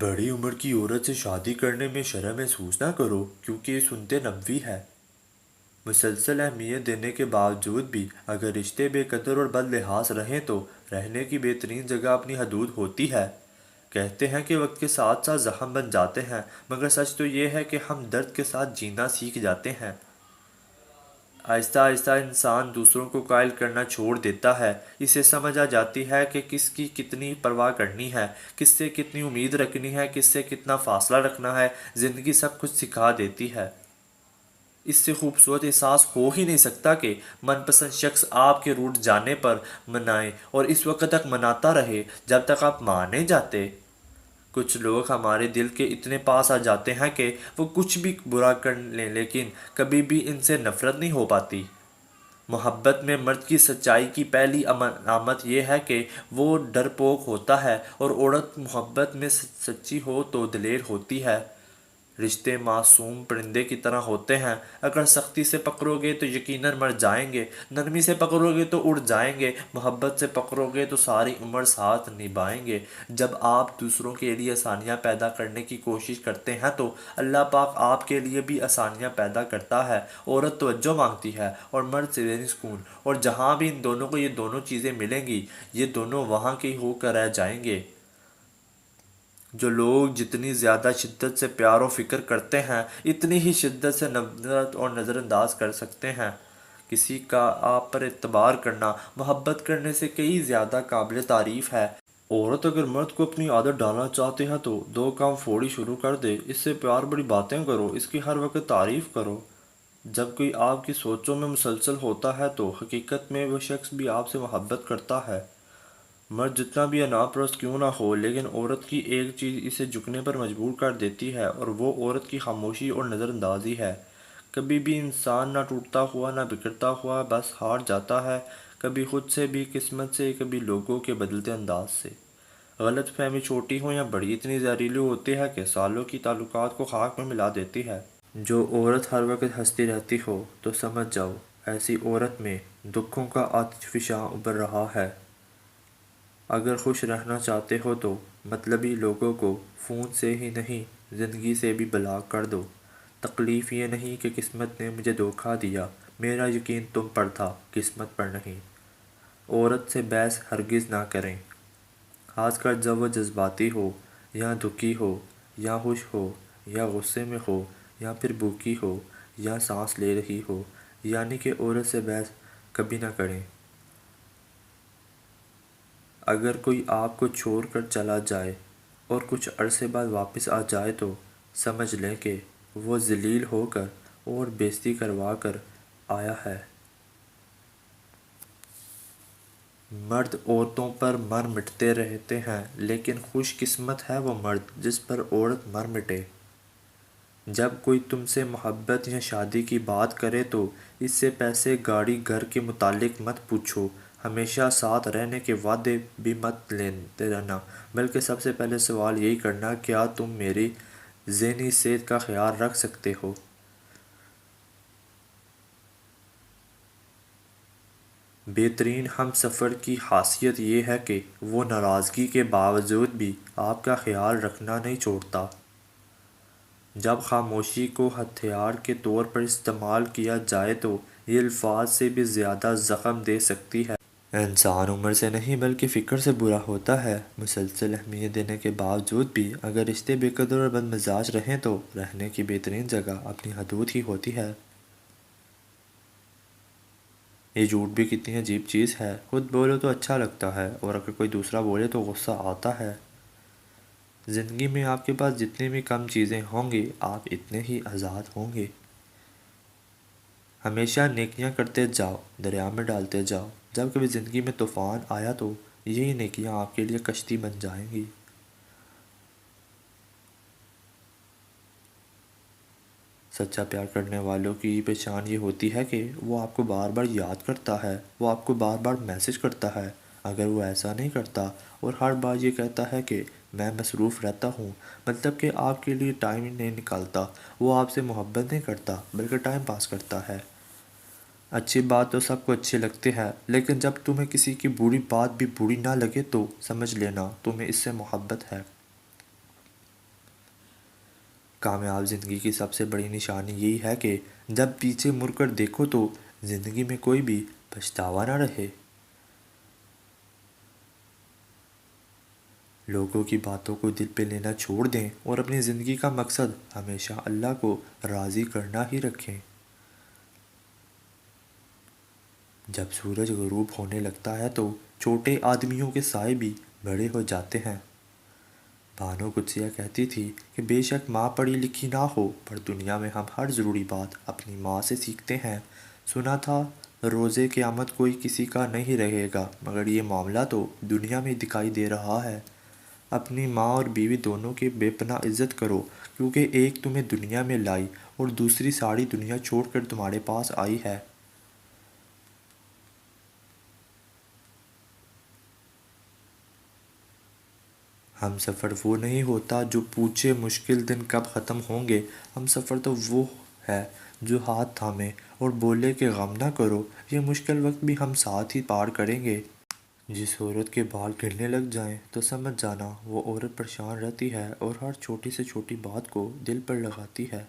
بڑی عمر کی عورت سے شادی کرنے میں شرم محسوس نہ کرو کیونکہ یہ سنت نبوی ہے۔ مسلسل اہمیت دینے کے باوجود بھی اگر رشتے بے قدر اور بد لحاظ رہیں تو رہنے کی بہترین جگہ اپنی حدود ہوتی ہے۔ کہتے ہیں کہ وقت کے ساتھ ساتھ زخم بن جاتے ہیں، مگر سچ تو یہ ہے کہ ہم درد کے ساتھ جینا سیکھ جاتے ہیں۔ آہستہ آہستہ انسان دوسروں کو قائل کرنا چھوڑ دیتا ہے، اسے سمجھ آ جاتی ہے کہ کس کی کتنی پرواہ کرنی ہے، کس سے کتنی امید رکھنی ہے، کس سے کتنا فاصلہ رکھنا ہے۔ زندگی سب کچھ سکھا دیتی ہے۔ اس سے خوبصورت احساس ہو ہی نہیں سکتا کہ من پسند شخص آپ کے روٹھ جانے پر منائے اور اس وقت تک مناتا رہے جب تک آپ مانے جاتے۔ کچھ لوگ ہمارے دل کے اتنے پاس آ جاتے ہیں کہ وہ کچھ بھی برا کر لیں لیکن کبھی بھی ان سے نفرت نہیں ہو پاتی۔ محبت میں مرد کی سچائی کی پہلی علامت یہ ہے کہ وہ ڈرپوک ہوتا ہے، اور عورت محبت میں سچی ہو تو دلیر ہوتی ہے۔ رشتے معصوم پرندے کی طرح ہوتے ہیں، اگر سختی سے پکڑو گے تو یقیناً مر جائیں گے، نرمی سے پکڑو گے تو اڑ جائیں گے، محبت سے پکڑو گے تو ساری عمر ساتھ نبھائیں گے۔ جب آپ دوسروں کے لیے آسانیاں پیدا کرنے کی کوشش کرتے ہیں تو اللہ پاک آپ کے لیے بھی آسانیاں پیدا کرتا ہے۔ عورت توجہ مانگتی ہے اور مرد سے ذہنی سکون، اور جہاں بھی ان دونوں کو یہ دونوں چیزیں ملیں گی یہ دونوں وہاں کے ہو کر رہ جائیں گے۔ جو لوگ جتنی زیادہ شدت سے پیار و فکر کرتے ہیں اتنی ہی شدت سے نفرت اور نظر انداز کر سکتے ہیں۔ کسی کا آپ پر اعتبار کرنا محبت کرنے سے کئی زیادہ قابل تعریف ہے۔ عورت اگر مرد کو اپنی عادت ڈالنا چاہتے ہیں تو دو کام فوری شروع کر دے، اس سے پیار بڑی باتیں کرو، اس کی ہر وقت تعریف کرو۔ جب کوئی آپ کی سوچوں میں مسلسل ہوتا ہے تو حقیقت میں وہ شخص بھی آپ سے محبت کرتا ہے۔ مرد جتنا بھی انا پرست کیوں نہ ہو لیکن عورت کی ایک چیز اسے جھکنے پر مجبور کر دیتی ہے، اور وہ عورت کی خاموشی اور نظر اندازی ہے۔ کبھی بھی انسان نہ ٹوٹتا ہوا نہ بگڑتا ہوا بس ہار جاتا ہے، کبھی خود سے بھی، قسمت سے، کبھی لوگوں کے بدلتے انداز سے۔ غلط فہمی چھوٹی ہو یا بڑی اتنی زہریلی ہوتی ہے کہ سالوں کی تعلقات کو خاک میں ملا دیتی ہے۔ جو عورت ہر وقت ہنستی رہتی ہو تو سمجھ جاؤ ایسی عورت میں دکھوں کا آتش فشاں ابھر رہا ہے۔ اگر خوش رہنا چاہتے ہو تو مطلبی لوگوں کو فون سے ہی نہیں زندگی سے بھی بلاک کر دو۔ تکلیف یہ نہیں کہ قسمت نے مجھے دھوکہ دیا، میرا یقین تم پر تھا، قسمت پر نہیں۔ عورت سے بحث ہرگز نہ کریں، خاص کر جب وہ جذباتی ہو، یا دکھی ہو، یا خوش ہو، یا غصے میں ہو، یا پھر بھوکی ہو، یا سانس لے رہی ہو، یعنی کہ عورت سے بحث کبھی نہ کریں۔ اگر کوئی آپ کو چھوڑ کر چلا جائے اور کچھ عرصے بعد واپس آ جائے تو سمجھ لیں کہ وہ ذلیل ہو کر اور بے عزتی کروا کر آیا ہے۔ مرد عورتوں پر مر مٹتے رہتے ہیں لیکن خوش قسمت ہے وہ مرد جس پر عورت مر مٹے۔ جب کوئی تم سے محبت یا شادی کی بات کرے تو اس سے پیسے، گاڑی، گھر کے متعلق مت پوچھو، ہمیشہ ساتھ رہنے کے وعدے بھی مت لیتے رہنا، بلکہ سب سے پہلے سوال یہی کرنا، کیا تم میری ذہنی صحت کا خیال رکھ سکتے ہو؟ بہترین ہم سفر کی خاصیت یہ ہے کہ وہ ناراضگی کے باوجود بھی آپ کا خیال رکھنا نہیں چھوڑتا۔ جب خاموشی کو ہتھیار کے طور پر استعمال کیا جائے تو یہ الفاظ سے بھی زیادہ زخم دے سکتی ہے۔ انسان عمر سے نہیں بلکہ فکر سے برا ہوتا ہے۔ مسلسل اہمیت دینے کے باوجود بھی اگر رشتے بے قدر اور بد مزاج رہیں تو رہنے کی بہترین جگہ اپنی حدود ہی ہوتی ہے۔ یہ جھوٹ بھی کتنی عجیب چیز ہے، خود بولو تو اچھا لگتا ہے اور اگر کوئی دوسرا بولے تو غصہ آتا ہے۔ زندگی میں آپ کے پاس جتنی بھی کم چیزیں ہوں گی آپ اتنے ہی آزاد ہوں گے۔ ہمیشہ نیکیاں کرتے جاؤ، دریا میں ڈالتے جاؤ، جب کبھی زندگی میں طوفان آیا تو یہی نیکیاں آپ کے لیے کشتی بن جائیں گی۔ سچا پیار کرنے والوں کی پہچان یہ ہوتی ہے کہ وہ آپ کو بار بار یاد کرتا ہے، وہ آپ کو بار بار میسج کرتا ہے۔ اگر وہ ایسا نہیں کرتا اور ہر بار یہ کہتا ہے کہ میں مصروف رہتا ہوں، مطلب کہ آپ کے لیے ٹائم ہی نہیں نکالتا، وہ آپ سے محبت نہیں کرتا بلکہ ٹائم پاس کرتا ہے۔ اچھی بات تو سب کو اچھی لگتی ہے، لیکن جب تمہیں کسی کی بری بات بھی بری نہ لگے تو سمجھ لینا تمہیں اس سے محبت ہے۔ کامیاب زندگی کی سب سے بڑی نشانی یہی ہے کہ جب پیچھے مڑ کر دیکھو تو زندگی میں کوئی بھی پچھتاوا نہ رہے۔ لوگوں کی باتوں کو دل پہ لینا چھوڑ دیں اور اپنی زندگی کا مقصد ہمیشہ اللہ کو راضی کرنا ہی رکھیں۔ جب سورج غروب ہونے لگتا ہے تو چھوٹے آدمیوں کے سائے بھی بڑے ہو جاتے ہیں۔ بانو قدسیہ کہتی تھی کہ بے شک ماں پڑھی لکھی نہ ہو پر دنیا میں ہم ہر ضروری بات اپنی ماں سے سیکھتے ہیں۔ سنا تھا روزے قیامت کوئی کسی کا نہیں رہے گا، مگر یہ معاملہ تو دنیا میں دکھائی دے رہا ہے۔ اپنی ماں اور بیوی دونوں کی بے پناہ عزت کرو، کیونکہ ایک تمہیں دنیا میں لائی اور دوسری ساری دنیا چھوڑ کر تمہارے پاس آئی ہے۔ ہم سفر وہ نہیں ہوتا جو پوچھے مشکل دن کب ختم ہوں گے، ہم سفر تو وہ ہے جو ہاتھ تھامے اور بولے کہ غم نہ کرو، یہ مشکل وقت بھی ہم ساتھ ہی پار کریں گے۔ جس عورت کے بال گرنے لگ جائیں تو سمجھ جانا وہ عورت پریشان رہتی ہے اور ہر چھوٹی سے چھوٹی بات کو دل پر لگاتی ہے۔